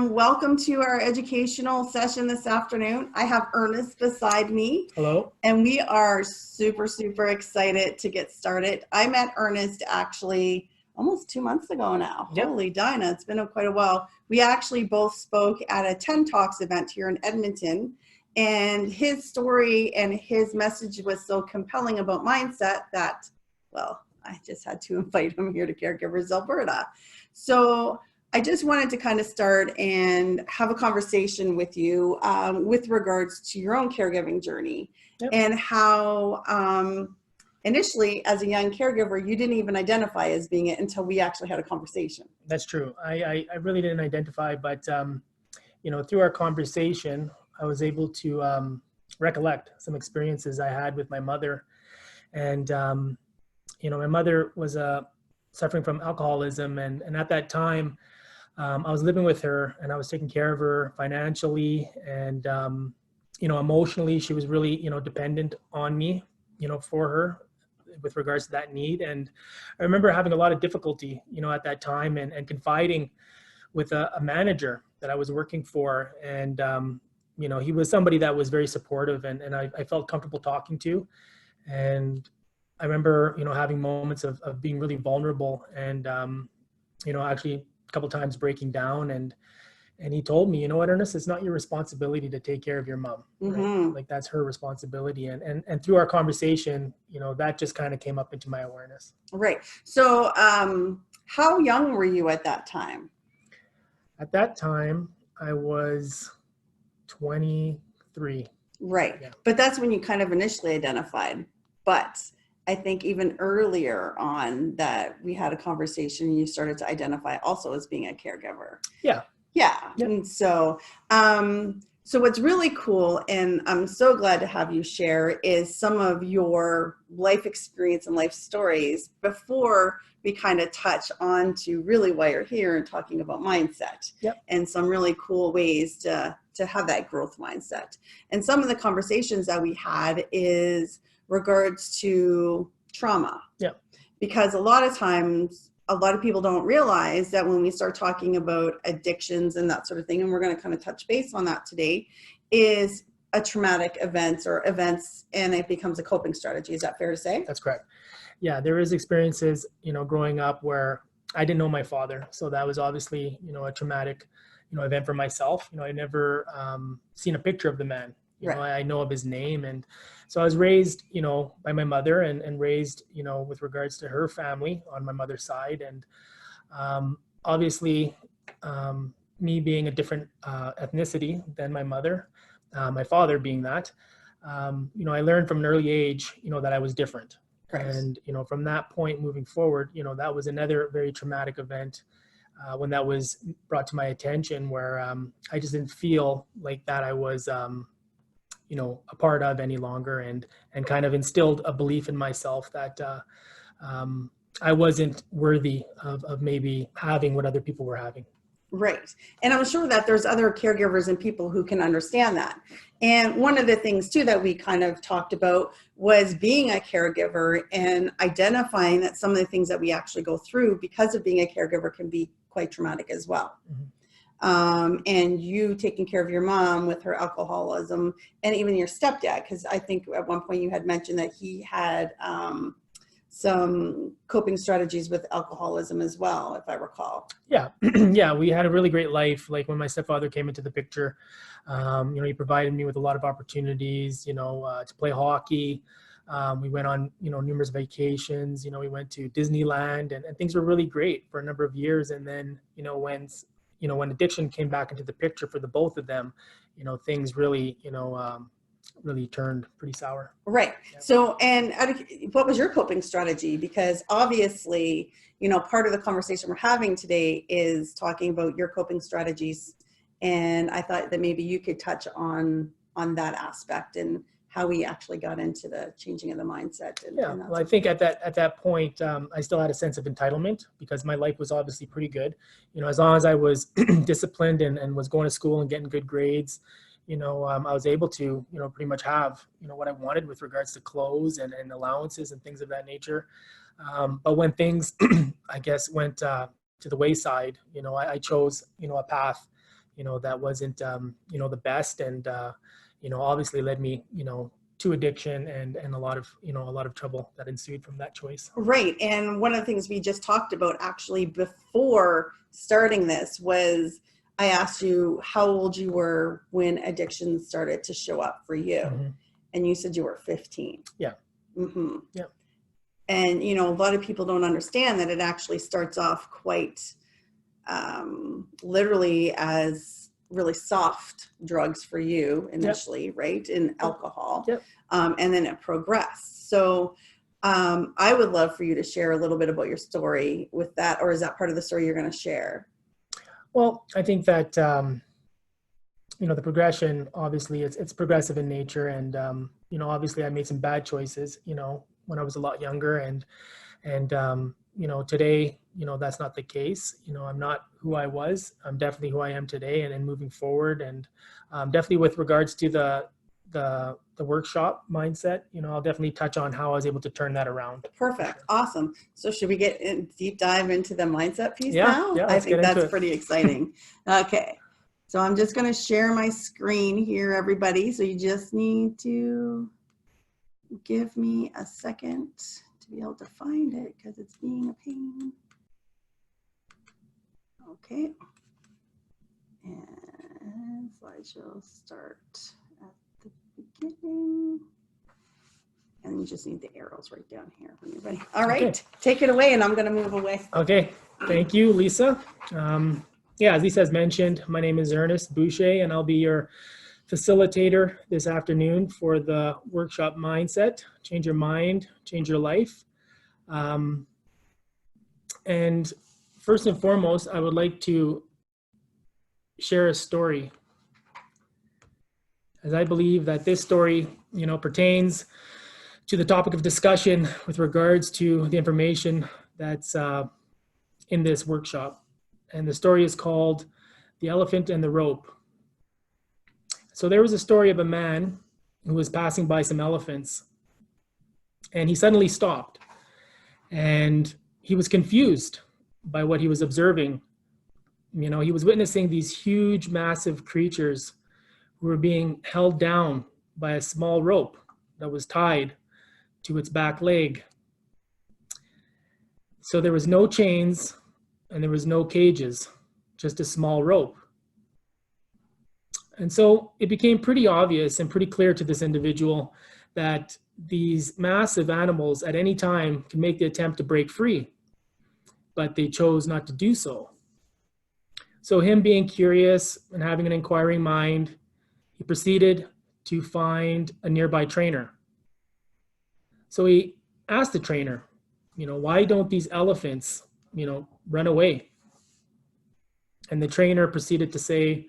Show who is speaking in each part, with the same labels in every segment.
Speaker 1: Welcome to our educational session this afternoon. I have Ernest beside me.
Speaker 2: Hello.
Speaker 1: And we are super, super excited to get started. I met Ernest actually almost 2 months ago now.
Speaker 2: Yep.
Speaker 1: Holy Dinah, it's been quite a while. We actually both spoke at a 10 Talks event here in Edmonton. And his story and his message was so compelling about mindset that, well, I just had to invite him here to Caregivers Alberta. So I just wanted to kind of start and have a conversation with you with regards to your own caregiving journey. Yep. And how initially as a young caregiver, you didn't even identify as being it until we actually had a conversation.
Speaker 2: That's true. I really didn't identify, but through our conversation, I was able to recollect some experiences I had with my mother. And, my mother was suffering from alcoholism. And at that time, I was living with her and I was taking care of her financially and, emotionally. She was really, dependent on me, for her with regards to that need. And I remember having a lot of difficulty, at that time and confiding with a manager that I was working for. And, he was somebody that was very supportive and I felt comfortable talking to. And I remember, having moments of being really vulnerable and, actually a couple of times breaking down and he told me, you know what, Ernest, it's not your responsibility to take care of your mom.
Speaker 1: Mm-hmm.
Speaker 2: Right? Like that's her responsibility. And through our conversation, that just kind of came up into my awareness.
Speaker 1: Right. So how young were you at that time?
Speaker 2: At that time, I was 23.
Speaker 1: Right.
Speaker 2: Yeah.
Speaker 1: But that's when you kind of initially identified. But I think even earlier on that we had a conversation, you started to identify also as being a caregiver.
Speaker 2: Yeah.
Speaker 1: Yeah.
Speaker 2: Yep.
Speaker 1: And so, so what's really cool, and I'm so glad to have you share, is some of your life experience and life stories before we kind of touch on to really why you're here and talking about mindset.
Speaker 2: Yep.
Speaker 1: And some really cool ways to have that growth mindset. And some of the conversations that we had is regards to trauma.
Speaker 2: Yeah.
Speaker 1: Because a lot of times, a lot of people don't realize that when we start talking about addictions and that sort of thing, and we're going to kind of touch base on that today, is a traumatic event or events, and it becomes a coping strategy. Is that fair to say?
Speaker 2: That's correct. Yeah, there is experiences, growing up where I didn't know my father. So that was obviously, a traumatic, event for myself. I never seen a picture of the man.
Speaker 1: Right.
Speaker 2: I know of his name. And so I was raised, by my mother and raised, with regards to her family on my mother's side. And obviously, me being a different ethnicity than my mother, my father being that, I learned from an early age, that I was different. Right. And, from that point moving forward, that was another very traumatic event when that was brought to my attention where I just didn't feel like that I was, a part of any longer and kind of instilled a belief in myself that I wasn't worthy of maybe having what other people were having.
Speaker 1: Right. And I'm sure that there's other caregivers and people who can understand that. And one of the things too that we kind of talked about was being a caregiver and identifying that some of the things that we actually go through because of being a caregiver can be quite traumatic as well. Mm-hmm. And you taking care of your mom with her alcoholism and even your stepdad, because I think at one point you had mentioned that he had some coping strategies with alcoholism as well, if I recall.
Speaker 2: Yeah. Yeah. We had a really great life. Like when my stepfather came into the picture, he provided me with a lot of opportunities, to play hockey. We went on, numerous vacations, we went to Disneyland and things were really great for a number of years. And then, when addiction came back into the picture for the both of them, things really, really turned pretty sour.
Speaker 1: Right. Yeah. So, and what was your coping strategy? Because obviously, part of the conversation we're having today is talking about your coping strategies. And I thought that maybe you could touch on that aspect and how we actually got into the changing of the mindset. And
Speaker 2: well, I think at that point, I still had a sense of entitlement because my life was obviously pretty good. As long as I was disciplined and was going to school and getting good grades, I was able to, pretty much have, what I wanted with regards to clothes and allowances and things of that nature. But when things, I guess, went to the wayside, I chose, a path, that wasn't, the best, and, obviously led me, to addiction and a lot of trouble that ensued from that choice.
Speaker 1: Right. And one of the things we just talked about actually before starting this was I asked you how old you were when addiction started to show up for you.
Speaker 2: Mm-hmm.
Speaker 1: And you said you were 15.
Speaker 2: Yeah.
Speaker 1: Mm-hmm.
Speaker 2: Yeah.
Speaker 1: And, a lot of people don't understand that it actually starts off quite literally as really soft drugs for you initially, yep. Right? In alcohol.
Speaker 2: Yep.
Speaker 1: And then it progressed. So I would love for you to share a little bit about your story with that, or is that part of the story you're going to share?
Speaker 2: Well, I think that, the progression, obviously it's progressive in nature. And, obviously I made some bad choices, when I was a lot younger, and today, that's not the case. I'm not who I was. I'm definitely who I am today and moving forward. And definitely with regards to the workshop mindset, I'll definitely touch on how I was able to turn that around.
Speaker 1: Perfect. Awesome. So should we get in deep dive into the mindset piece now?
Speaker 2: Yeah,
Speaker 1: I think that's pretty exciting. Okay. So I'm just going to share my screen here, everybody. So you just need to give me a second to be able to find it because it's being a pain. Okay. And slideshow start at the beginning. And you just need the arrows right down here when you're ready. All right, okay. Take it away, and I'm going to move away.
Speaker 2: Okay, thank you, Lisa. As Lisa has mentioned, my name is Ernest Boucher, and I'll be your facilitator this afternoon for the workshop Mindset, Change Your Mind, Change Your Life. And first and foremost, I would like to share a story, as I believe that this story, pertains to the topic of discussion with regards to the information that's in this workshop. And the story is called The Elephant and the Rope. So there was a story of a man who was passing by some elephants, and he suddenly stopped, and he was confused by what he was observing. He was witnessing these huge, massive creatures who were being held down by a small rope that was tied to its back leg. So there was no chains and there was no cages, just a small rope. And so it became pretty obvious and pretty clear to this individual that these massive animals at any time can make the attempt to break free, but they chose not to do so. So him being curious and having an inquiring mind, he proceeded to find a nearby trainer. So he asked the trainer, why don't these elephants, run away? And the trainer proceeded to say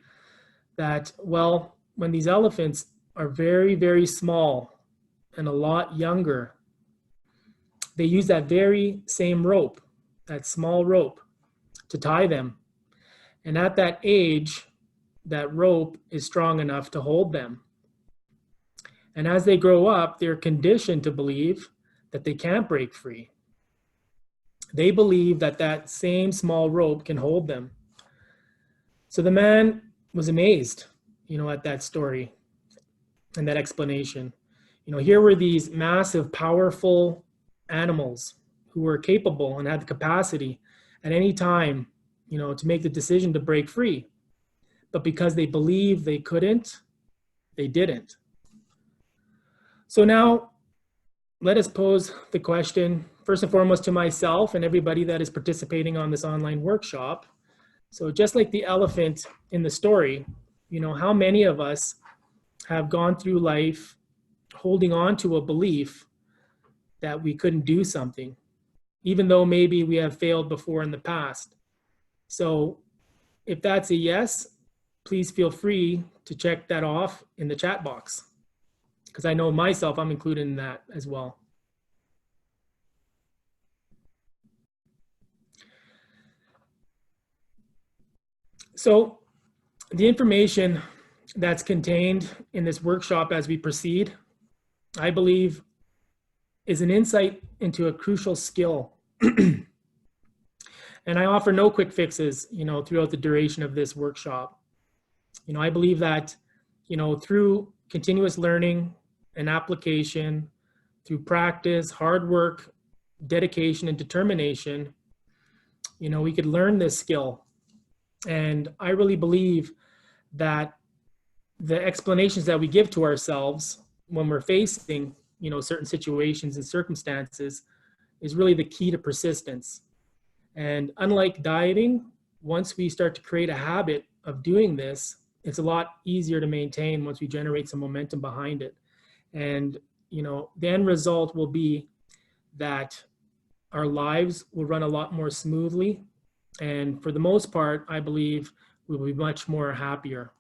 Speaker 2: that, well, when these elephants are very, very small and a lot younger, they use that very same rope, that small rope, to tie them. And at that age, that rope is strong enough to hold them. And as they grow up, they're conditioned to believe that they can't break free. They believe that that same small rope can hold them. So the man was amazed, at that story and that explanation. Here were these massive, powerful animals who were capable and had the capacity at any time, to make the decision to break free. But because they believed they couldn't, they didn't. So now let us pose the question, first and foremost, to myself and everybody that is participating on this online workshop. So just like the elephant in the story, how many of us have gone through life holding on to a belief that we couldn't do something, even though maybe we have failed before in the past? So if that's a yes, please feel free to check that off in the chat box, because I know myself, I'm included in that as well. So the information that's contained in this workshop as we proceed, I believe, is an insight into a crucial skill. And I offer no quick fixes, throughout the duration of this workshop. I believe that, through continuous learning and application, through practice, hard work, dedication, and determination, we could learn this skill. And I really believe that the explanations that we give to ourselves when we're facing, certain situations and circumstances is really the key to persistence. And unlike dieting, once we start to create a habit of doing this, it's a lot easier to maintain once we generate some momentum behind it. And, the end result will be that our lives will run a lot more smoothly. And for the most part, I believe we will be much more happier.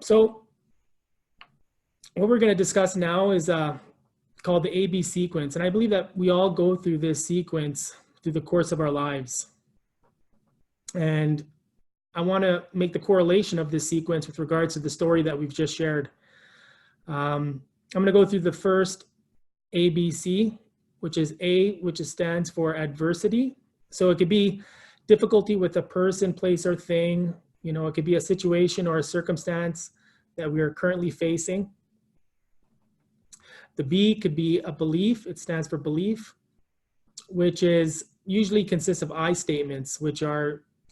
Speaker 2: So what we're going to discuss now is called the AB sequence. And I believe that we all go through this sequence through the course of our lives. And I want to make the correlation of this sequence with regards to the story that we've just shared. I'm going to go through the first ABC, which is A, which stands for adversity. So it could be difficulty with a person, place, or thing. It could be a situation or a circumstance that we are currently facing. The B could be a belief. It stands for belief, which is usually consists of I statements, which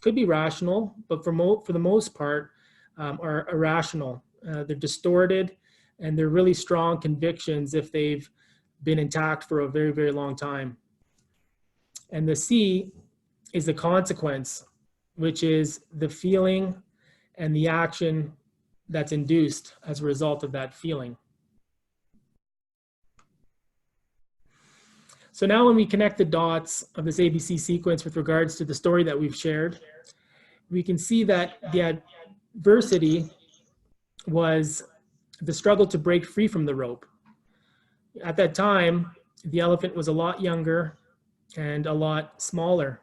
Speaker 2: could be rational, but for the most part are irrational. They're distorted, and they're really strong convictions if they've been intact for a very, very long time. And the C is the consequence, which is the feeling and the action that's induced as a result of that feeling. So now when we connect the dots of this ABC sequence with regards to the story that we've shared, we can see that the adversity was the struggle to break free from the rope. At that time, the elephant was a lot younger and a lot smaller,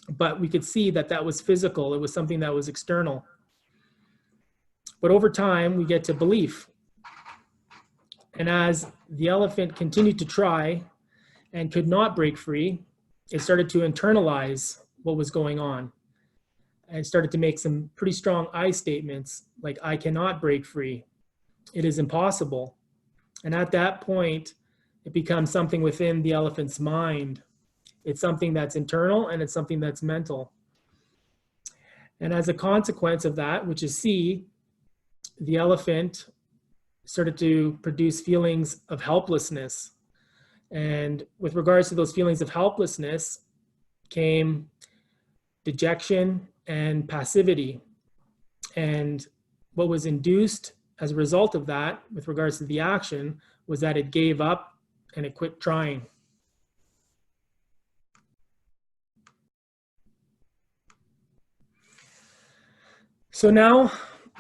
Speaker 2: but we could see that that was physical. It was something that was external. But over time, we get to belief. And as the elephant continued to try and could not break free, it started to internalize what was going on and started to make some pretty strong I statements like, I cannot break free. It is impossible. And at that point, it becomes something within the elephant's mind. It's something that's internal and it's something that's mental. And as a consequence of that, which is C, the elephant started to produce feelings of helplessness. And with regards to those feelings of helplessness came dejection and passivity. And what was induced as a result of that, with regards to the action, was that it gave up and it quit trying. So now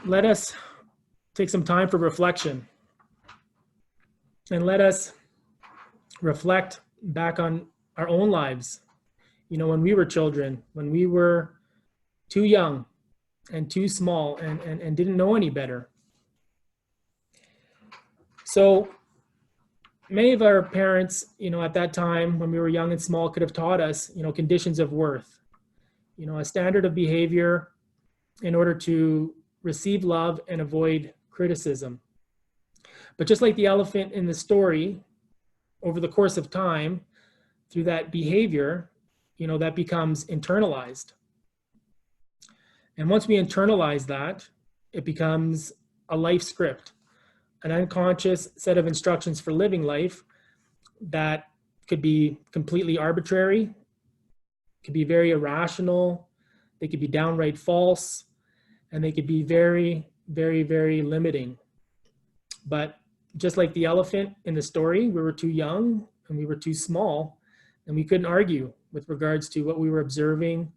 Speaker 2: let us take some time for reflection. And let us reflect back on our own lives. When we were children, when we were too young and too small and didn't know any better. So many of our parents, at that time when we were young and small could have taught us, conditions of worth, a standard of behavior in order to receive love and avoid criticism. But just like the elephant in the story, over the course of time, through that behavior, that becomes internalized. And once we internalize that, it becomes a life script, an unconscious set of instructions for living life that could be completely arbitrary, could be very irrational, they could be downright false, and they could be very, very, very limiting. But just like the elephant in the story, we were too young and we were too small, and we couldn't argue with regards to what we were observing,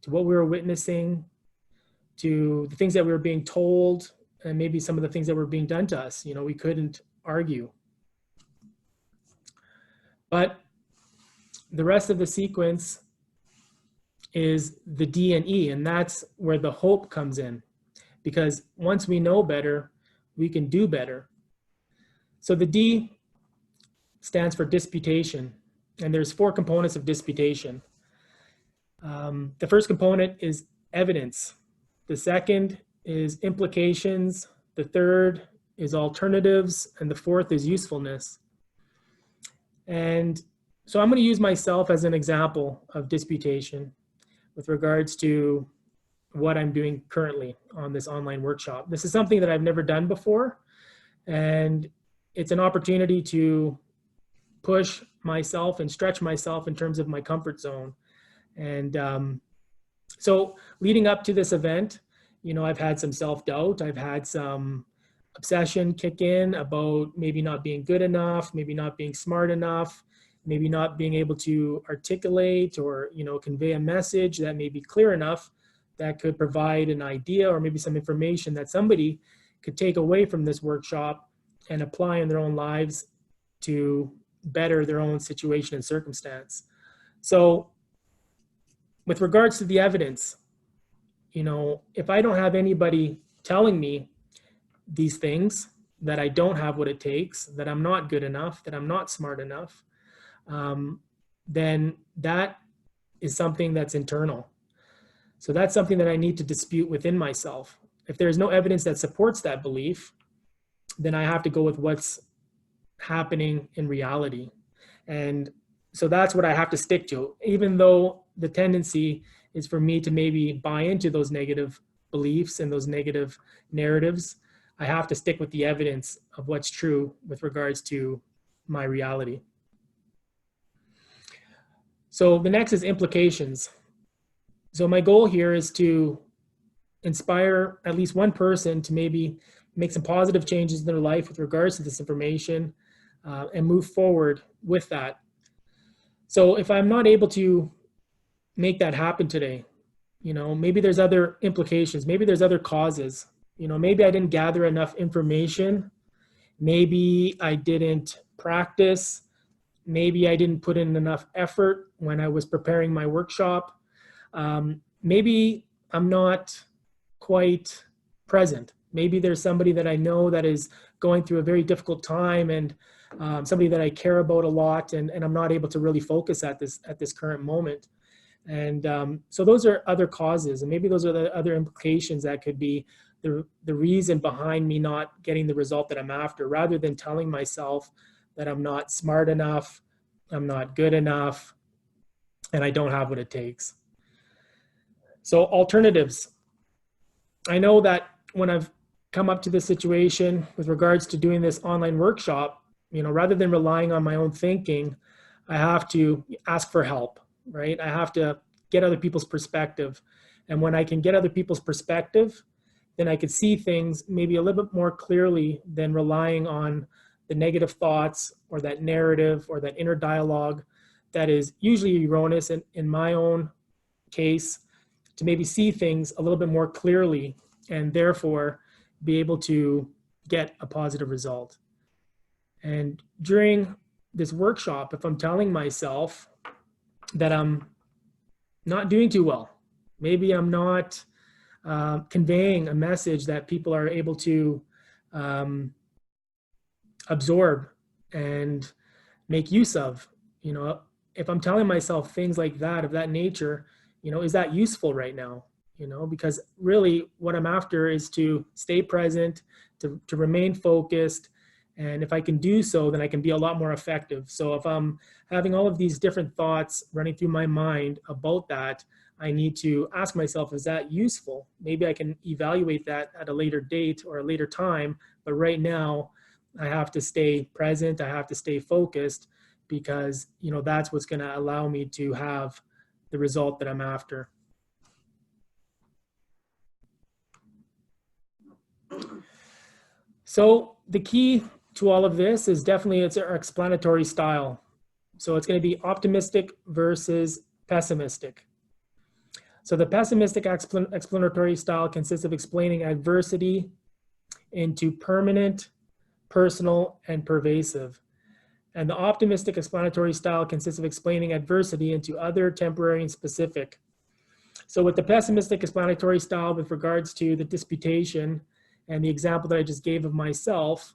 Speaker 2: to what we were witnessing, to the things that we were being told, and maybe some of the things that were being done to us. We couldn't argue. But the rest of the sequence is the D and E, and that's where the hope comes in. Because once we know better, we can do better. So the D stands for disputation. And there's 4 components of disputation. The first component is evidence. The second is implications. The third is alternatives. And the fourth is usefulness. And so I'm going to use myself as an example of disputation with regards to what I'm doing currently on this online workshop. This is something that I've never done before, and it's an opportunity to push myself and stretch myself in terms of my comfort zone. And so leading up to this event, you know, I've had some self-doubt. I've had some obsession kick in about maybe not being good enough, maybe not being smart enough, maybe not being able to articulate or, you know, convey a message that may be clear enough that could provide an idea or maybe some information that somebody could take away from this workshop and apply in their own lives to better their own situation and circumstance. So with regards to the evidence, you know, if I don't have anybody telling me these things, that I don't have what it takes, that I'm not good enough, that I'm not smart enough, then that is something that's internal. So that's something that I need to dispute within myself. If there's no evidence that supports that belief, then I have to go with what's happening in reality. And so that's what I have to stick to, even though the tendency is for me to maybe buy into those negative beliefs and those negative narratives. I have to stick with the evidence of what's true with regards to my reality. So the next is implications. So my goal here is to inspire at least one person to maybe make some positive changes in their life with regards to this information and move forward with that. So if I'm not able to make that happen today, you know, maybe there's other implications, maybe there's other causes, you know, maybe I didn't gather enough information, maybe I didn't practice, maybe I didn't put in enough effort when I was preparing my workshop. Maybe I'm not quite present. Maybe there's somebody that I know that is going through a very difficult time, and somebody that I care about a lot, and I'm not able to really focus at this current moment. And so those are other causes, and maybe those are the other implications that could be the reason behind me not getting the result that I'm after, rather than telling myself that I'm not smart enough, I'm not good enough, and I don't have what it takes. So alternatives. I know that when I've come up to this situation with regards to doing this online workshop, you know, rather than relying on my own thinking, I have to ask for help, right? I have to get other people's perspective. And when I can get other people's perspective, then I could see things maybe a little bit more clearly than relying on the negative thoughts or that narrative or that inner dialogue that is usually erroneous in my own case, to maybe see things a little bit more clearly and therefore be able to get a positive result. And during this workshop, if I'm telling myself that I'm not doing too well, maybe I'm not conveying a message that people are able to absorb and make use of, you know, if I'm telling myself things like that, of that nature, you know, is that useful right now? You know, because really what I'm after is to stay present, to remain focused. And if I can do so, then I can be a lot more effective. So if I'm having all of these different thoughts running through my mind about that, I need to ask myself, is that useful? Maybe I can evaluate that at a later date or a later time. But right now, I have to stay present. I have to stay focused, because, you know, that's what's going to allow me to have the result that I'm after. So the key to all of this is definitely it's our explanatory style. So it's going to be optimistic versus pessimistic. So the pessimistic explanatory style consists of explaining adversity into permanent, personal, and pervasive. And the optimistic explanatory style consists of explaining adversity into other, temporary, and specific. So with the pessimistic explanatory style with regards to the disputation and the example that I just gave of myself,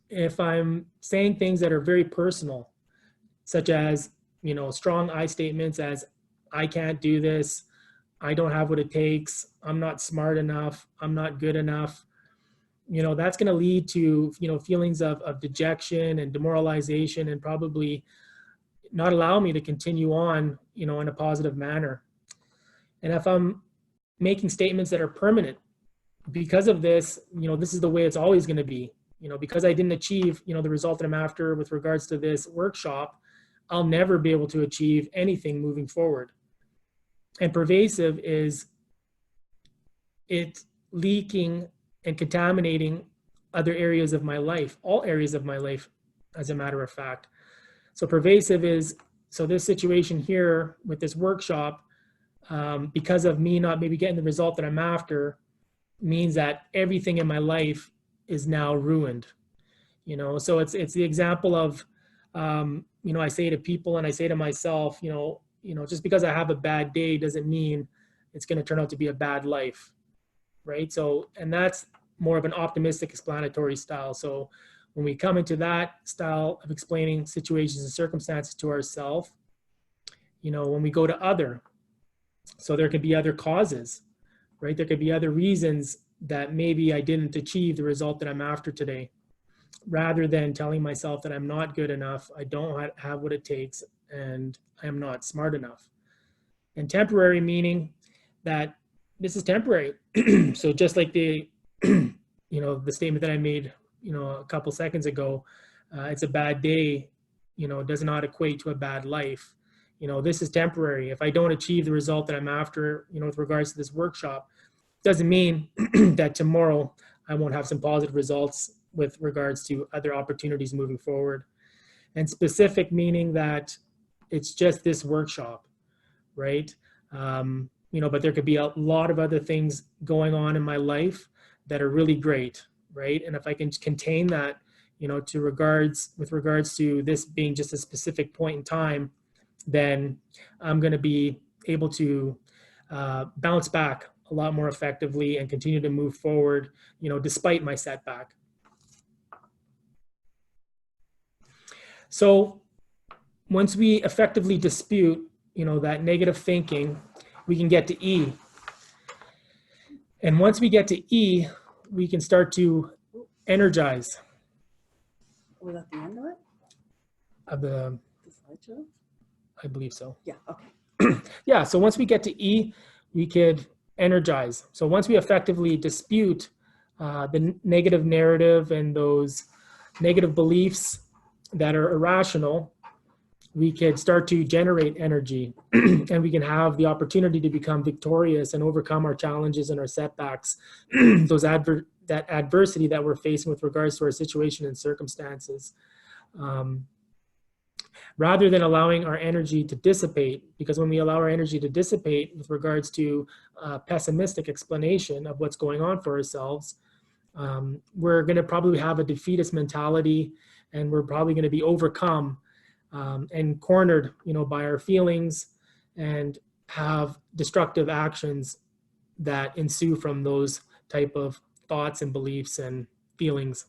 Speaker 2: if I'm saying things that are very personal, such as, strong I statements as I can't do this, I don't have what it takes, I'm not smart enough, I'm not good enough, that's going to lead to, feelings of dejection and demoralization, and probably not allow me to continue on, in a positive manner. And if I'm making statements that are permanent, because of this, this is the way it's always going to be, because I didn't achieve, the result that I'm after with regards to this workshop, I'll never be able to achieve anything moving forward. And pervasive is it leaking and contaminating other areas of my life, all areas of my life, as a matter of fact. So pervasive is, so this situation here with this workshop, because of me not maybe getting the result that I'm after, means that everything in my life is now ruined. So it's the example of, I say to people and I say to myself, just because I have a bad day doesn't mean it's going to turn out to be a bad life, right? So, and that's more of an optimistic explanatory style. So when we come into that style of explaining situations and circumstances to ourselves, when we go to other, so there could be other causes, right? There could be other reasons that maybe I didn't achieve the result that I'm after today, rather than telling myself that I'm not good enough, I don't have what it takes, and I'm not smart enough. And temporary meaning that this is temporary. So just like the, the statement that I made, a couple seconds ago, it's a bad day, does not equate to a bad life. This is temporary. If I don't achieve the result that I'm after, with regards to this workshop, doesn't mean that tomorrow I won't have some positive results with regards to other opportunities moving forward. And specific meaning that it's just this workshop, right? But there could be a lot of other things going on in my life that are really great, right? And if I can contain that, with regards to this being just a specific point in time, then I'm going to be able to bounce back a lot more effectively and continue to move forward, despite my setback. So once we effectively dispute, that negative thinking, we can get to E. And once we get to E, we can start to energize.
Speaker 1: Was that the end of it?
Speaker 2: Of the
Speaker 1: slideshow?
Speaker 2: I believe so.
Speaker 1: Yeah, okay.
Speaker 2: Yeah, so once we get to E, we could energize. So once we effectively dispute the negative narrative and those negative beliefs that are irrational, we could start to generate energy and we can have the opportunity to become victorious and overcome our challenges and our setbacks, that adversity that we're facing with regards to our situation and circumstances. Rather than allowing our energy to dissipate, because when we allow our energy to dissipate with regards to pessimistic explanation of what's going on for ourselves, we're going to probably have a defeatist mentality, and we're probably going to be overcome and cornered, by our feelings, and have destructive actions that ensue from those type of thoughts and beliefs and feelings.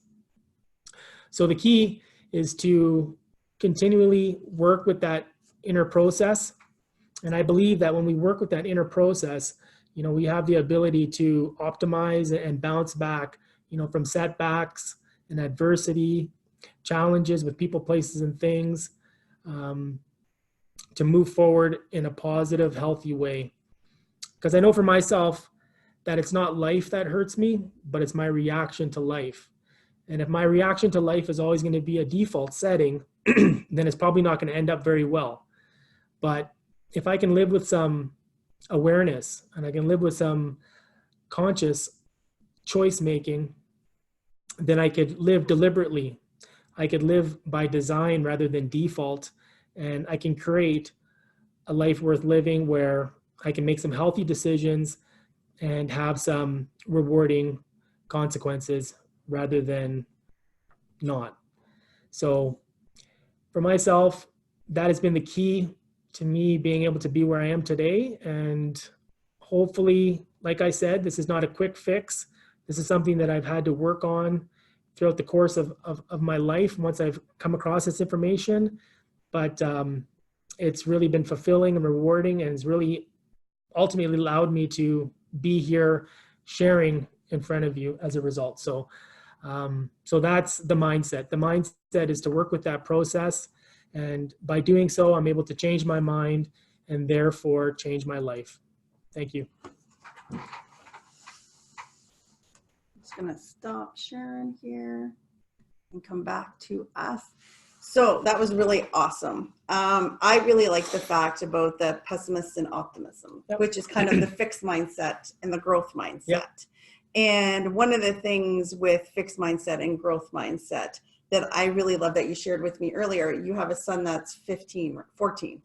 Speaker 2: So the key is to continually work with that inner process. And I believe that when we work with that inner process, we have the ability to optimize and bounce back, from setbacks and adversity, challenges with people, places, and things, to move forward in a positive, healthy way. Because I know for myself that it's not life that hurts me, but it's my reaction to life. And if my reaction to life is always going to be a default setting, then it's probably not going to end up very well. But if I can live with some awareness and I can live with some conscious choice making, then I could live deliberately. I could live by design rather than default, and I can create a life worth living where I can make some healthy decisions and have some rewarding consequences rather than not. So for myself, that has been the key to me being able to be where I am today. And hopefully, like I said, this is not a quick fix. This is something that I've had to work on throughout the course of my life once I've come across this information, but it's really been fulfilling and rewarding, and it's really ultimately allowed me to be here sharing in front of you as a result. So so that's the mindset. The mindset is to work with that process, and by doing so, I'm able to change my mind and therefore change my life. Thank you.
Speaker 1: I'm just gonna stop sharing here and come back to us. So that was really awesome. I really like the fact about the pessimist and optimism,
Speaker 2: Yep.
Speaker 1: which is kind of the fixed mindset and the growth mindset.
Speaker 2: Yep.
Speaker 1: And one of the things with fixed mindset and growth mindset that I really love that you shared with me earlier, you have a son that's 15 or 14.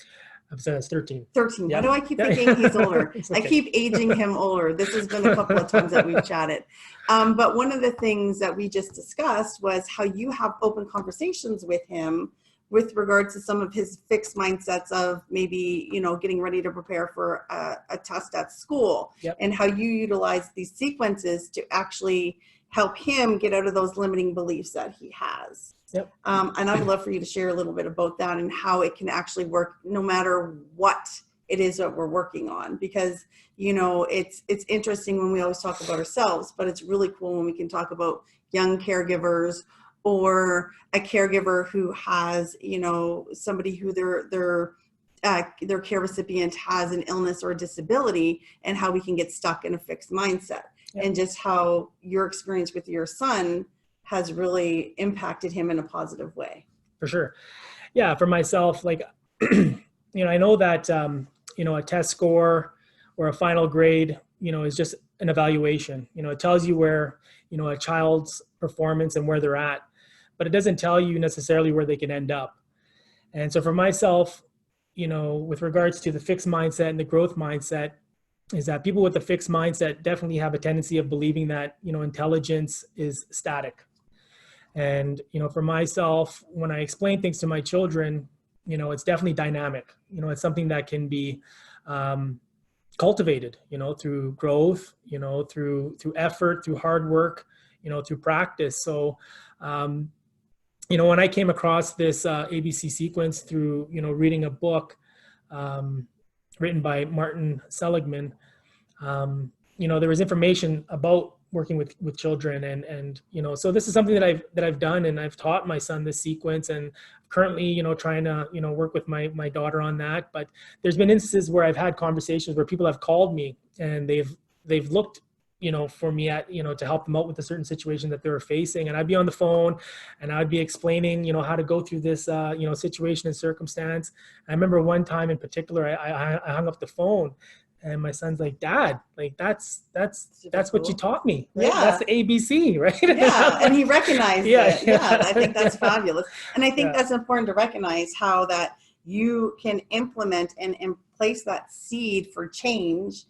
Speaker 2: I'm saying it's 13.
Speaker 1: 13.
Speaker 2: Yep.
Speaker 1: Why do I keep thinking he's older?
Speaker 2: It's okay.
Speaker 1: I keep aging him older. This has been a couple of times that we've chatted. But one of the things that we just discussed was how you have open conversations with him with regards to some of his fixed mindsets of maybe, you know, getting ready to prepare for a test at school.
Speaker 2: Yep.
Speaker 1: And how you utilize these sequences to actually help him get out of those limiting beliefs that he has.
Speaker 2: Yep.
Speaker 1: And I would love for you to share a little bit about that and how it can actually work no matter what it is that we're working on. Because, you know, it's interesting when we always talk about ourselves, but it's really cool when we can talk about young caregivers or a caregiver who has, you know, somebody who their care recipient has an illness or a disability, and how we can get stuck in a fixed mindset. Yep. And just how your experience with your son has really impacted him in a positive way.
Speaker 2: For sure. Yeah. For myself, like, you know, I know that, you know, a test score or a final grade, you know, is just an evaluation. You know, it tells you where, you know, a child's performance and where they're at, but it doesn't tell you necessarily where they can end up. And so for myself, you know, with regards to the fixed mindset and the growth mindset, is that people with the fixed mindset definitely have a tendency of believing that, you know, intelligence is static. And, you know, for myself, when I explain things to my children, you know, it's definitely dynamic. You know, it's something that can be cultivated, you know, through growth, you know, through effort, through hard work, you know, through practice. So, you know, when I came across this ABC sequence through, you know, reading a book written by Martin Seligman, you know, there was information about working with children, and you know, so this is something that I've done, and I've taught my son this sequence, and currently, you know, trying to, you know, work with my daughter on that. But there's been instances where I've had conversations where people have called me and they've looked, you know, for me at, you know, to help them out with a certain situation that they were facing, and I'd be on the phone and I'd be explaining, you know, how to go through this you know, situation and circumstance. I remember one time in particular, I hung up the phone. And my son's like, "Dad, like that's what you taught me. Right?
Speaker 1: Yeah.
Speaker 2: That's the ABC, right?"
Speaker 1: Yeah, and he recognized it. Yeah, I think that's fabulous. And I think
Speaker 2: Yeah.
Speaker 1: that's important to recognize how that you can implement and place that seed for change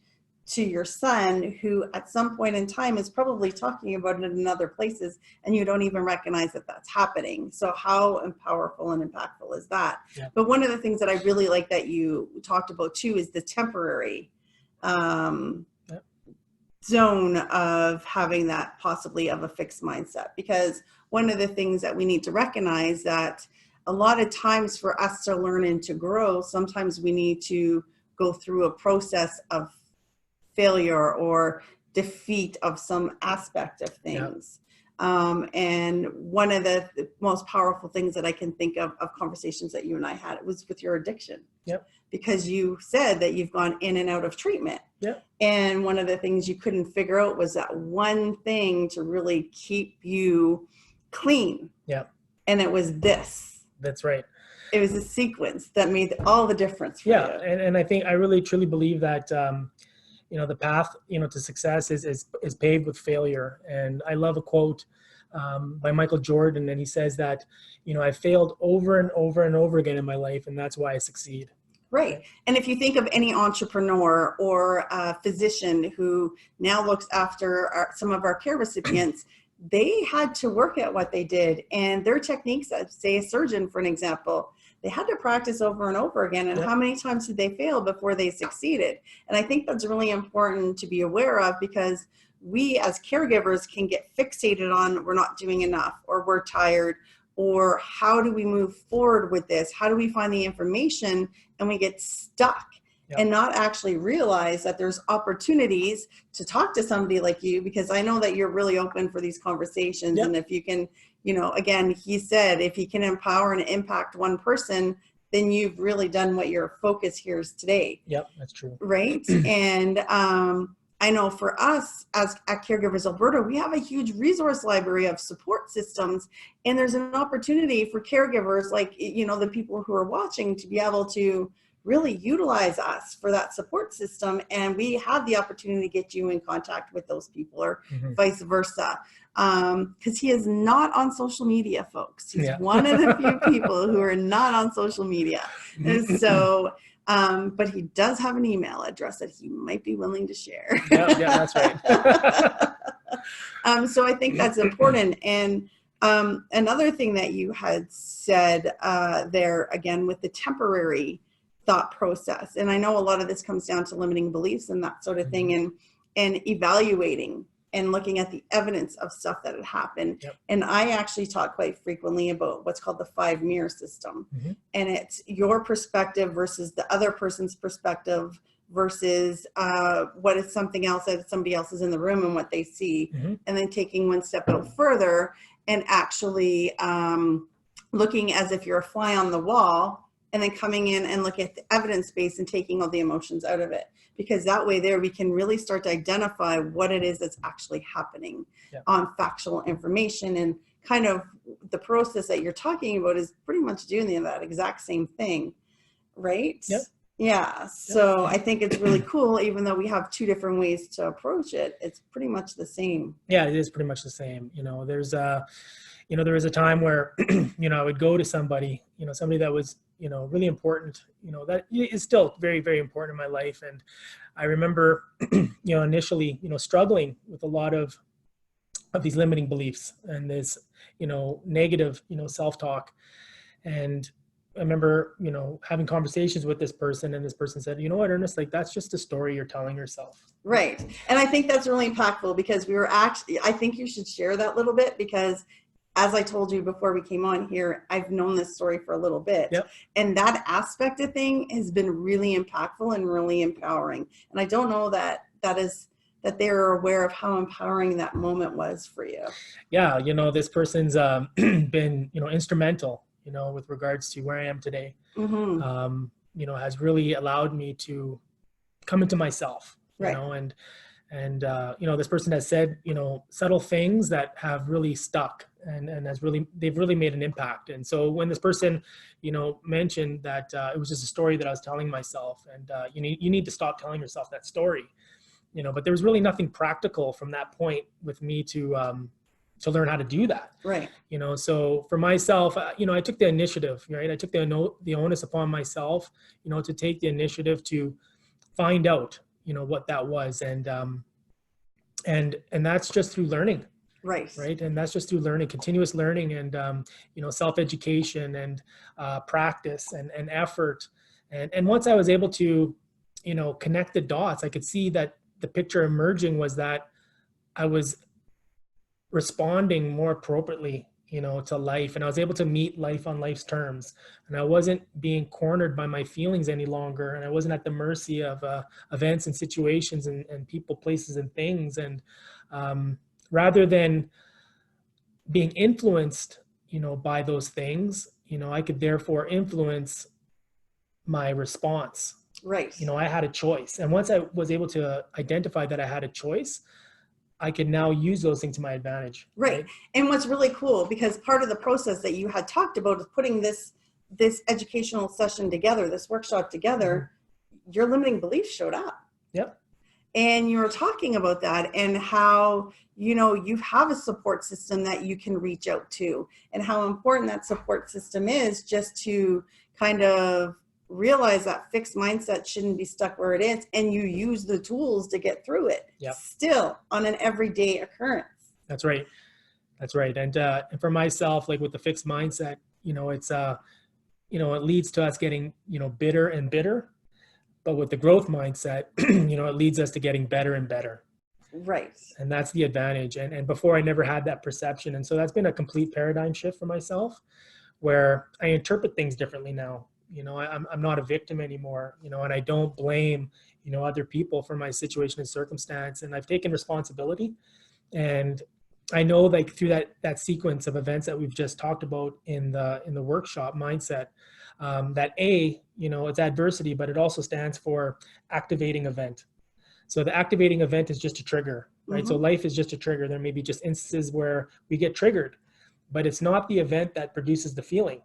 Speaker 1: to your son, who at some point in time is probably talking about it in other places, and you don't even recognize that that's happening. So how powerful and impactful is that?
Speaker 2: Yeah.
Speaker 1: But one of the things that I really like that you talked about too is the temporary zone of having that possibly of a fixed mindset. Because one of the things that we need to recognize that a lot of times for us to learn and to grow, sometimes we need to go through a process of failure or defeat of some aspect of things. And one of the most powerful things that I can think of conversations that you and I had, it was with your addiction.
Speaker 2: Yep.
Speaker 1: Because you said that you've gone in and out of treatment.
Speaker 2: Yep.
Speaker 1: And one of the things you couldn't figure out was that one thing to really keep you clean.
Speaker 2: Yep.
Speaker 1: And it was this.
Speaker 2: That's right.
Speaker 1: It was a sequence that made all the difference for you.
Speaker 2: And I think I really truly believe that you know, the path, you know, to success is paved with failure. And I love a quote by Michael Jordan, and he says that, you know, I failed over and over and over again in my life, and that's why I succeed.
Speaker 1: Right. And if you think of any entrepreneur or a physician who now looks after some of our care recipients, they had to work at what they did, and their techniques, say a surgeon, for an example, they had to practice over and over again. And how many times did they fail before they succeeded? And I think that's really important to be aware of, because we as caregivers can get fixated on we're not doing enough, or we're tired, or how do we move forward with this? How do we find the information? And we get stuck. Yep. And not actually realize that there's opportunities to talk to somebody like you, because I know that you're really open for these conversations. Yep. And if you can, you know, again, he said, if he can empower and impact one person, then you've really done what your focus here is today.
Speaker 2: Yep, that's true.
Speaker 1: Right. And I know for us as at Caregivers Alberta, we have a huge resource library of support systems, and there's an opportunity for caregivers like, you know, the people who are watching to be able to really utilize us for that support system. And we have the opportunity to get you in contact with those people, or vice versa. Because he is not on social media, folks. He's one of the few people who are not on social media. And so, but he does have an email address that he might be willing to share.
Speaker 2: Yeah, that's right.
Speaker 1: So I think that's important. And another thing that you had said there, again, with the temporary thought process. And I know a lot of this comes down to limiting beliefs and that sort of thing, and evaluating and looking at the evidence of stuff that had happened. Yep. And I actually talk quite frequently about what's called the 5 mirror system. And it's your perspective versus the other person's perspective versus what is something else that somebody else is in the room and what they see. And then taking one step out further and actually looking as if you're a fly on the wall, and then coming in and looking at the evidence base and taking all the emotions out of it. Because that way there we can really start to identify what it is that's actually happening on factual information. And kind of the process that you're talking about is pretty much doing that exact same thing, right? Yep. Yeah, so I think it's really cool, even though we have 2 different ways to approach it, it's pretty much the same.
Speaker 2: Yeah, it is pretty much the same. You know, there's you know, there was a time where, you know, I would go to somebody, you know, somebody that was, you know, really important, you know, that is still very, very important in my life. And I remember, you know, initially, you know, struggling with a lot of these limiting beliefs and this, you know, negative, you know, self-talk. And I remember, you know, having conversations with this person, and this person said, you know what, Ernest, like, that's just a story you're telling yourself.
Speaker 1: Right. And I think that's really impactful, because we were actually, I think you should share that little bit, because as I told you before we came on here, I've known this story for a little bit. Yep. And that aspect of thing has been really impactful and really empowering. And I don't know that they're aware of how empowering that moment was for you.
Speaker 2: Yeah, you know, this person's been, you know, instrumental, you know, with regards to where I am today. You know, has really allowed me to come into myself, you know, and you know, this person has said, you know, subtle things that have really stuck and they've really made an impact. And so when this person, you know, mentioned that it was just a story that I was telling myself, and you need to stop telling yourself that story, you know, but there was really nothing practical from that point with me to learn how to do that.
Speaker 1: Right.
Speaker 2: You know, so for myself, you know, I took the initiative, right? I took the onus upon myself, you know, to take the initiative to find out, you know, what that was. And that's just through learning. Right. And that's just through learning, continuous learning, and, you know, self-education and practice and effort. And once I was able to, you know, connect the dots, I could see that the picture emerging was that I was responding more appropriately, you know, to life. And I was able to meet life on life's terms. And I wasn't being cornered by my feelings any longer. And I wasn't at the mercy of events and situations and people, places, and things. And rather than being influenced, you know, by those things, you know, I could therefore influence my response.
Speaker 1: Right.
Speaker 2: You know, I had a choice. And once I was able to identify that I had a choice, I can now use those things to my advantage.
Speaker 1: Right. And what's really cool, because part of the process that you had talked about is putting this educational session together, this workshop together, your limiting beliefs showed up.
Speaker 2: Yep.
Speaker 1: And you were talking about that, and how, you know, you have a support system that you can reach out to, and how important that support system is, just to kind of realize that fixed mindset shouldn't be stuck where it is, and you use the tools to get through it. Yep. Still on an everyday occurrence. That's right.
Speaker 2: And for myself, like with the fixed mindset, you know, it's you know, it leads to us getting, you know, bitter and bitter. But with the growth mindset, you know, it leads us to getting better and better.
Speaker 1: Right.
Speaker 2: And that's the advantage. And before, I never had that perception. And so that's been a complete paradigm shift for myself, where I interpret things differently now. I'm not a victim anymore, and I don't blame, other people for my situation and circumstance. And I've taken responsibility. And I know, like, through that sequence of events that we've just talked about in the workshop mindset, that it's adversity, but it also stands for activating event. So the activating event is just a trigger, right? So life is just a trigger. There may be just instances where we get triggered, but it's not the event that produces the feeling,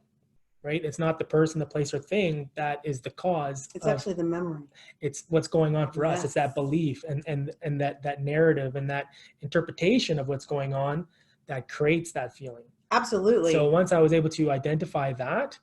Speaker 2: right? It's not the person, the place, or thing that is the cause.
Speaker 1: It's actually the memory.
Speaker 2: It's what's going on for us.
Speaker 1: Yes.
Speaker 2: It's that belief and that narrative and that interpretation of what's going on that creates that feeling.
Speaker 1: Absolutely.
Speaker 2: So once I was able to identify that,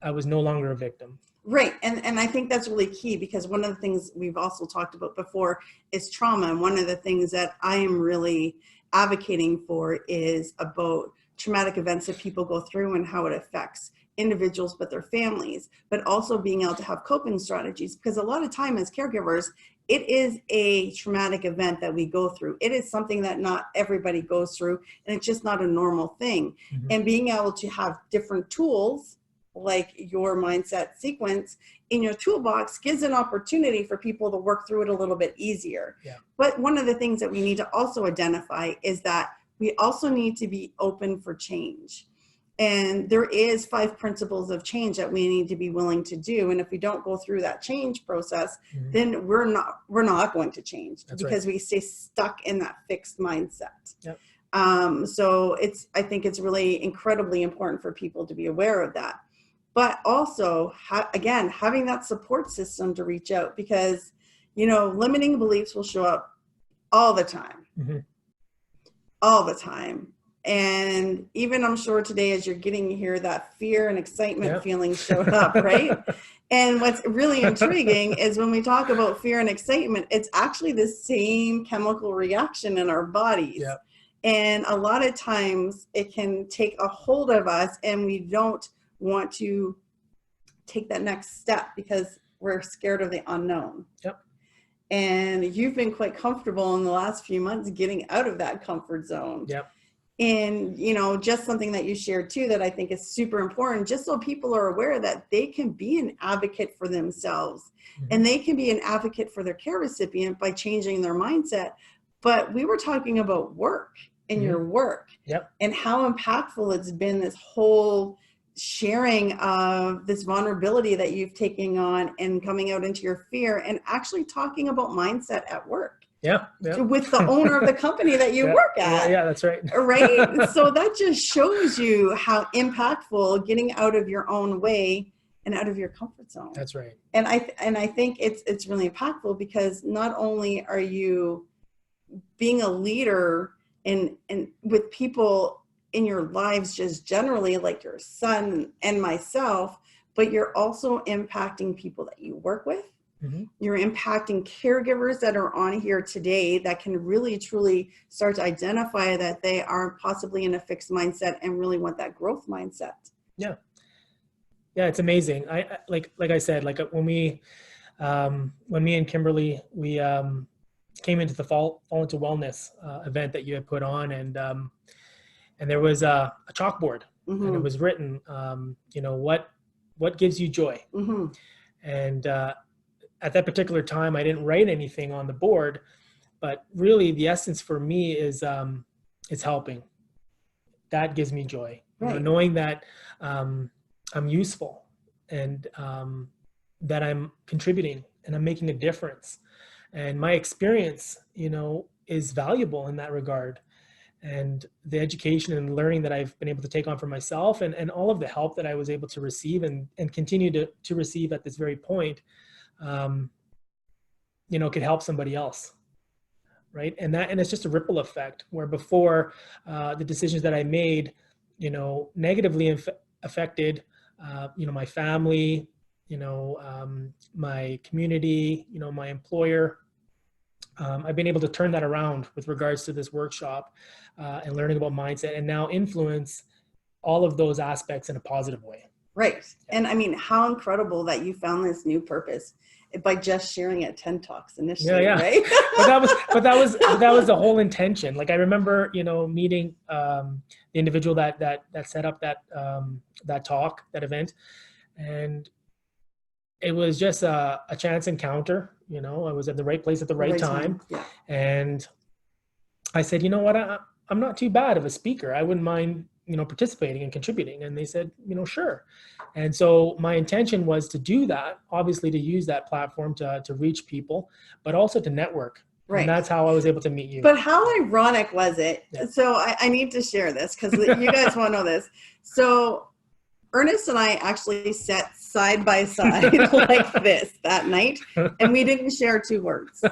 Speaker 2: I was no longer a victim.
Speaker 1: Right. And I think that's really key, because one of the things we've also talked about before is trauma. And one of the things that I am really advocating for is about traumatic events that people go through and how it affects individuals, but their families, but also being able to have coping strategies. Because a lot of time as caregivers, it is a traumatic event that we go through. It is something that not everybody goes through, and it's just not a normal thing. And being able to have different tools like your mindset sequence in your toolbox gives an opportunity for people to work through it a little bit easier.
Speaker 2: Yeah.
Speaker 1: But one of the things that we need to also identify is that we also need to be open for change. And there is 5 principles of change that we need to be willing to do. And if we don't go through that change process, then we're not going to change. That's because we stay stuck in that fixed mindset.
Speaker 2: Yep.
Speaker 1: So I think it's really incredibly important for people to be aware of that. But also, again, having that support system to reach out, because, limiting beliefs will show up all the time. All the time. And even, I'm sure today, as you're getting here, that fear and excitement feeling showed up, right? And what's really intriguing is when we talk about fear and excitement, it's actually the same chemical reaction in our bodies.
Speaker 2: Yep.
Speaker 1: And a lot of times it can take a hold of us, and we don't want to take that next step because we're scared of the unknown.
Speaker 2: Yep.
Speaker 1: And you've been quite comfortable in the last few months getting out of that comfort zone.
Speaker 2: Yep.
Speaker 1: And, just something that you shared too, that I think is super important, just so people are aware that they can be an advocate for themselves and they can be an advocate for their care recipient by changing their mindset. But we were talking about work and your work and how impactful it's been, this whole sharing of this vulnerability that you've taken on and coming out into your fear and actually talking about mindset at work.
Speaker 2: Yeah.
Speaker 1: With the owner of the company that you work at.
Speaker 2: Yeah, that's right.
Speaker 1: Right. So that just shows you how impactful getting out of your own way and out of your comfort zone.
Speaker 2: That's right.
Speaker 1: And I think it's really impactful, because not only are you being a leader and with people in your lives just generally, like your son and myself, but you're also impacting people that you work with. You're impacting caregivers that are on here today that can really, truly start to identify that they are possibly in a fixed mindset and really want that growth mindset. Yeah.
Speaker 2: Yeah, it's amazing. I like I said, like when me and Kimberly, we came into the Fall into Wellness event that you had put on, and there was a chalkboard, and it was written, what gives you joy? And at that particular time, I didn't write anything on the board, but really the essence for me is helping. That gives me joy.
Speaker 1: Right.
Speaker 2: Knowing that I'm useful and that I'm contributing and I'm making a difference. And my experience, is valuable in that regard. And the education and learning that I've been able to take on for myself, and all of the help that I was able to receive and continue to receive at this very point, could help somebody else. Right. And it's just a ripple effect, where before the decisions that I made, negatively affected, my family, my community, my employer. I've been able to turn that around with regards to this workshop and learning about mindset, and now influence all of those aspects in a positive way.
Speaker 1: Right. And I mean, how incredible that you found this new purpose. by just sharing at 10 Talks initially,
Speaker 2: Yeah.
Speaker 1: right?
Speaker 2: but that was the whole intention. Like I remember, meeting the individual that set up that talk, that event, and it was just a chance encounter. I was at the right place at the right time.
Speaker 1: Yeah.
Speaker 2: And I said, you know what, I'm not too bad of a speaker. I wouldn't mind, participating and contributing. And they said, sure. And so my intention was to do that, obviously to use that platform to reach people, but also to network.
Speaker 1: Right.
Speaker 2: And that's how I was able to meet you.
Speaker 1: But how ironic was it?
Speaker 2: Yeah.
Speaker 1: So I need to share this because you guys won't know this. So Ernest and I actually sat side by side like this that night, and we didn't share 2 words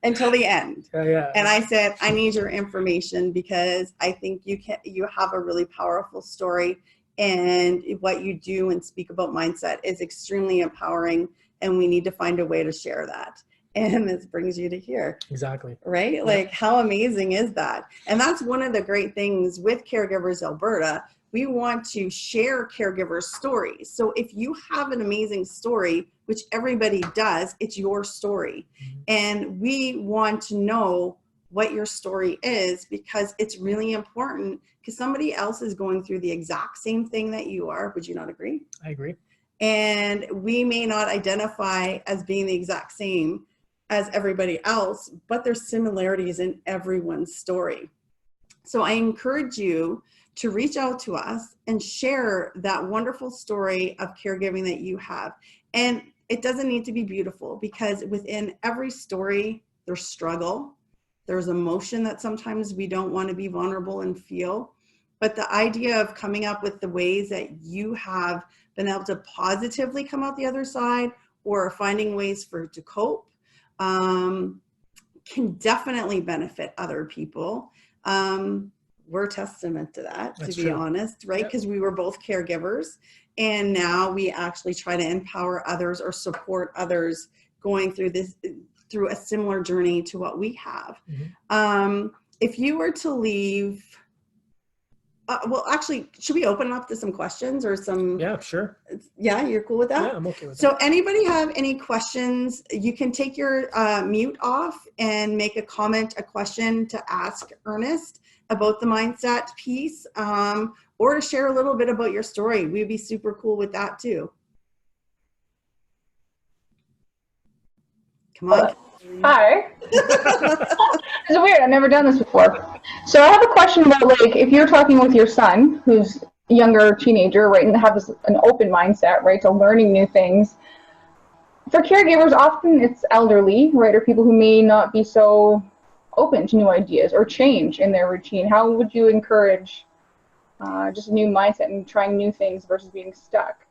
Speaker 1: until the end.
Speaker 2: Yeah.
Speaker 1: And I said, I need your information because I think you have a really powerful story, and what you do and speak about mindset is extremely empowering, and we need to find a way to share that. And this brings you to here.
Speaker 2: Exactly.
Speaker 1: Right? Yeah. Like, how amazing is that? And that's one of the great things with Caregivers Alberta. We want to share caregiver stories. So if you have an amazing story, which everybody does, it's your story. Mm-hmm. And we want to know what your story is because it's really important because somebody else is going through the exact same thing that you are. Would you not agree?
Speaker 2: I agree.
Speaker 1: And we may not identify as being the exact same as everybody else, but there's similarities in everyone's story. So I encourage you to reach out to us and share that wonderful story of caregiving that you have. And it doesn't need to be beautiful because within every story, there's struggle, there's emotion that sometimes we don't want to be vulnerable and feel. But the idea of coming up with the ways that you have been able to positively come out the other side or finding ways to cope can definitely benefit other people. We're testament to that, to be honest, right? Because we were both caregivers, and now we actually try to empower others or support others going through a similar journey to what we have. Mm-hmm. If you were to leave, well, actually, should we open up to some questions or some?
Speaker 2: Yeah, sure.
Speaker 1: Yeah, you're cool with that?
Speaker 2: Yeah, I'm okay with that.
Speaker 1: So anybody have any questions? You can take your mute off and make a comment, a question to ask Ernest about the mindset piece, or to share a little bit about your story. We'd be super cool with that too. Come on.
Speaker 3: Hi. It's weird. I've never done this before. So I have a question about, like, if you're talking with your son, who's a younger teenager, right, and have an open mindset, right, to learning new things. For caregivers, often it's elderly, right, or people who may not be so open to new ideas or change in their routine. How would you encourage just a new mindset and trying new things versus being stuck?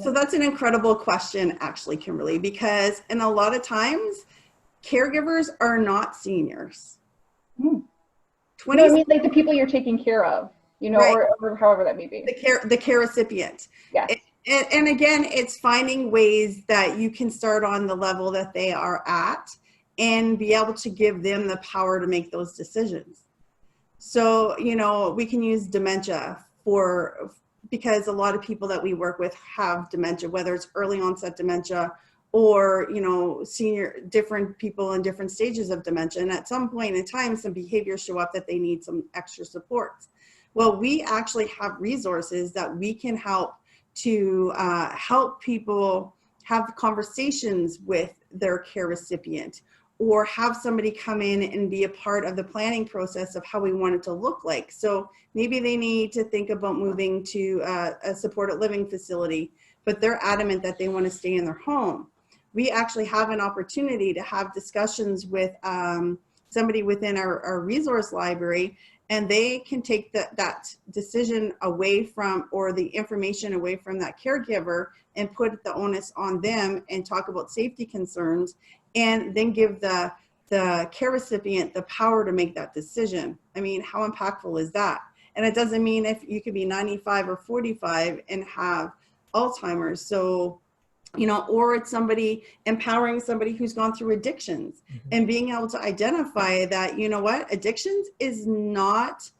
Speaker 1: So that's an incredible question, actually, Kimberly, because in a lot of times, caregivers are not seniors.
Speaker 3: No, I mean, like the people you're taking care of, right. or however that may be.
Speaker 1: The care recipient.
Speaker 3: Yeah.
Speaker 1: And again, it's finding ways that you can start on the level that they are at and be able to give them the power to make those decisions. So, we can use dementia because a lot of people that we work with have dementia, whether it's early onset dementia or, different people in different stages of dementia. And at some point in time, some behaviors show up that they need some extra support. Well, we actually have resources that we can help to help people have conversations with their care recipient, or have somebody come in and be a part of the planning process of how we want it to look like. So maybe they need to think about moving to a supported living facility, but they're adamant that they want to stay in their home. We actually have an opportunity to have discussions with somebody within our resource library, and they can take that decision away from, or the information away from that caregiver, and put the onus on them and talk about safety concerns, and then give the care recipient the power to make that decision. I mean, how impactful is that? And it doesn't mean if you could be 95 or 45 and have Alzheimer's. So, or it's somebody empowering somebody who's gone through addictions, mm-hmm. and being able to identify that, addictions is not,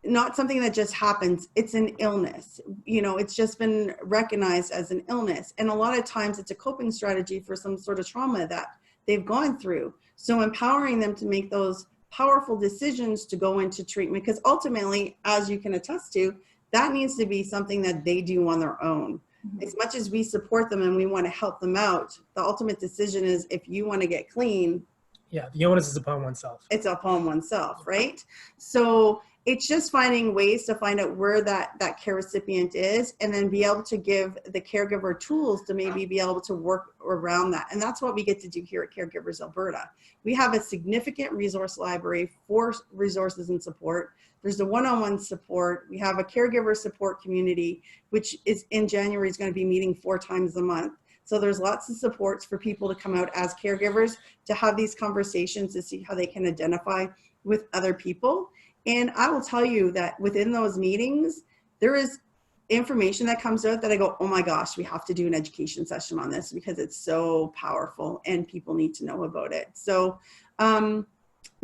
Speaker 1: not something that just happens. It's an illness. You know, it's just been recognized as an illness. And a lot of times it's a coping strategy for some sort of trauma that they've gone through. So empowering them to make those powerful decisions to go into treatment, because ultimately, as you can attest to, that needs to be something that they do on their own. As much as we support them and we want to help them out, the ultimate decision is if you want to get clean.
Speaker 2: Yeah, the onus is upon oneself.
Speaker 1: It's upon oneself, right? So it's just finding ways to find out where that care recipient is, and then be able to give the caregiver tools to maybe be able to work around that. And that's what we get to do here at Caregivers Alberta. We have a significant resource library for resources and support. There's the one-on-one support. We have a caregiver support community, which is in January is going to be meeting 4 times a month. So there's lots of supports for people to come out as caregivers to have these conversations to see how they can identify with other people. And I will tell you that within those meetings, there is information that comes out that I go, oh my gosh, we have to do an education session on this because it's so powerful and people need to know about it. So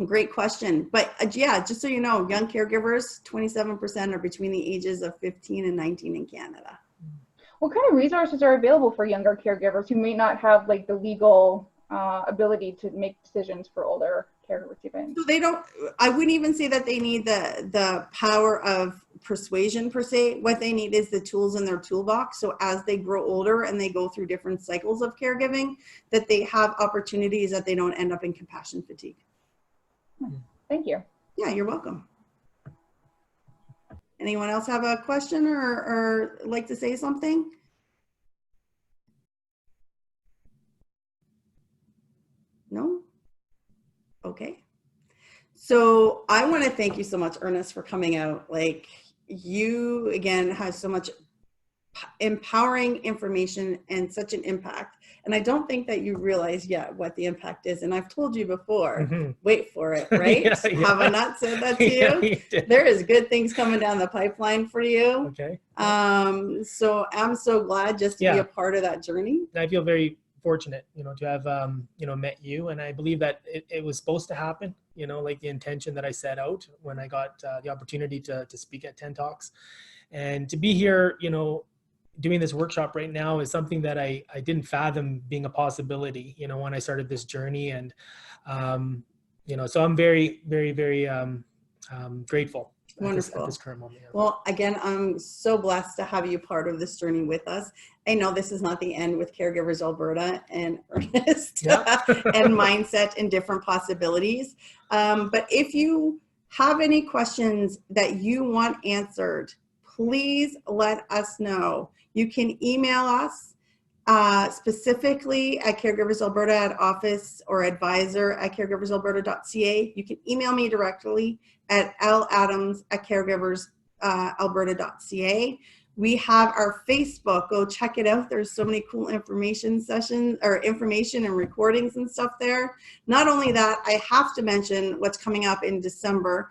Speaker 1: great question. But yeah, just so you know, young caregivers, 27% are between the ages of 15 and 19 in Canada.
Speaker 3: What kind of resources are available for younger caregivers who may not have like the legal ability to make decisions for older care recipients?
Speaker 1: So they don't, I wouldn't even say that they need the power of persuasion per se. What they need is the tools in their toolbox. So as they grow older and they go through different cycles of caregiving, that they have opportunities that they don't end up in compassion fatigue.
Speaker 3: Thank you.
Speaker 1: Yeah, you're welcome. Anyone else have a question or like to say something? No? Okay. So I want to thank you so much, Ernest, for coming out. Like, you, again, have so much empowering information and such an impact. And I don't think that you realize yet what the impact is. And I've told you before, wait for it, right?
Speaker 2: Yeah.
Speaker 1: Have I not said that to you?
Speaker 2: You
Speaker 1: There is good things coming down the pipeline for you.
Speaker 2: Okay.
Speaker 1: So I'm so glad just to be a part of that journey.
Speaker 2: I feel very fortunate, to have, met you. And I believe that it was supposed to happen, like the intention that I set out when I got the opportunity to speak at 10 Talks. And to be here, doing this workshop right now is something that I didn't fathom being a possibility, when I started this journey. And, so I'm very, very, very grateful.
Speaker 1: Wonderful.
Speaker 2: At this current moment.
Speaker 1: Well, again, I'm so blessed to have you part of this journey with us. I know this is not the end with Caregivers Alberta and Ernest and mindset and different possibilities. But if you have any questions that you want answered, please let us know. You can email us specifically at Caregivers Alberta at office or advisor at caregiversalberta.ca. You can email me directly at ladams@caregiversalberta.ca. We have our Facebook. Go check it out. There's so many cool information sessions or information and recordings and stuff there. Not only that, I have to mention what's coming up in December.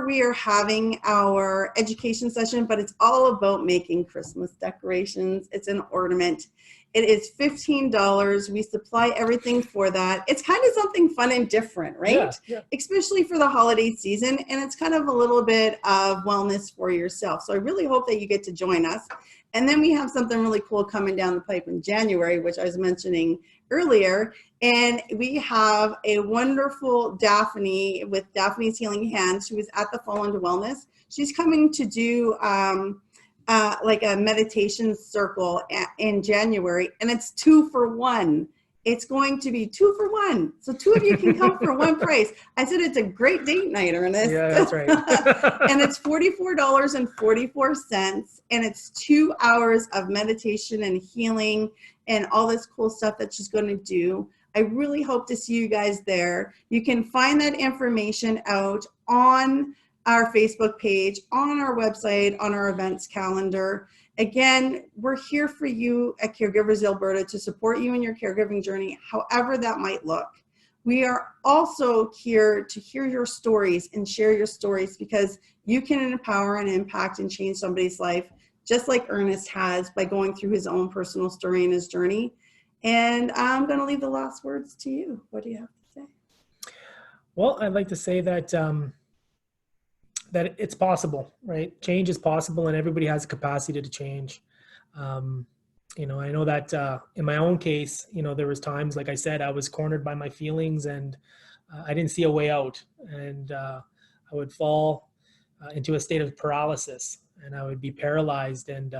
Speaker 1: We are having our education session, but it's all about making Christmas decorations. It's an ornament. It is $15. We supply everything for that. It's kind of something fun and different, right? Yeah. Especially for the holiday season. And it's kind of a little bit of wellness for yourself. So I really hope that you get to join us. And then we have something really cool coming down the pipe in January, which I was mentioning earlier. And we have a wonderful Daphne with Daphne's Healing Hands, who is at the Fall into Wellness. She's coming to do like a meditation circle in January, and it's 2 for 1. It's going to be 2 for 1. So 2 of you can come for one price. I said it's a great date night, Ernest.
Speaker 2: Yeah, that's right.
Speaker 1: And it's $44.44, and it's 2 hours of meditation and healing and all this cool stuff that she's going to do. I really hope to see you guys there. You can find that information out on our Facebook page, on our website, on our events calendar. Again, we're here for you at Caregivers Alberta to support you in your caregiving journey, however that might look. We are also here to hear your stories and share your stories, because you can empower and impact and change somebody's life, just like Ernest has by going through his own personal story and his journey. And I'm going to leave the last words to you. What do you have to say?
Speaker 2: Well, I'd like to say that that it's possible, right? Change is possible, and everybody has the capacity to change. You know, I know that in my own case, you know, there was times, like I said, I was cornered by my feelings, and I didn't see a way out, and I would fall into a state of paralysis, and I would be paralyzed and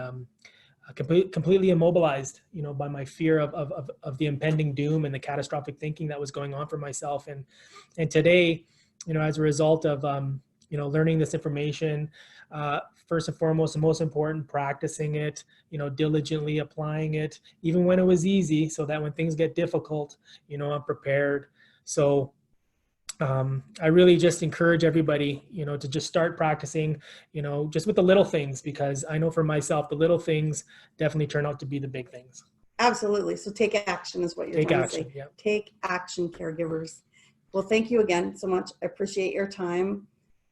Speaker 2: completely immobilized, you know, by my fear of the impending doom and the catastrophic thinking that was going on for myself. And today, you know, as a result of you know, learning this information, first and foremost, and most important, practicing it, you know, diligently applying it, even when it was easy, so that when things get difficult, you know, I'm prepared. So I really just encourage everybody, you know, to just start practicing, you know, just with the little things, because I know for myself, the little things definitely turn out to be the big things.
Speaker 1: Absolutely. So take action is what you're
Speaker 2: Take
Speaker 1: trying
Speaker 2: action,
Speaker 1: to say.
Speaker 2: yeah.
Speaker 1: Take action, caregivers. Well, thank you again so much. I appreciate your time.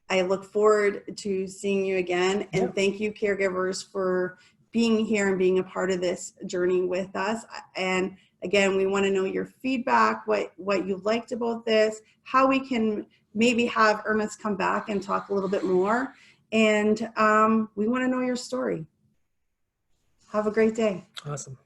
Speaker 1: I look forward to seeing you again. And
Speaker 2: Yeah.
Speaker 1: thank you, caregivers, for being here and being a part of this journey with us. And again, we want to know your feedback, what you liked about this, how we can maybe have Ernest come back and talk a little bit more. And we want to know your story. Have a great day.
Speaker 2: Awesome.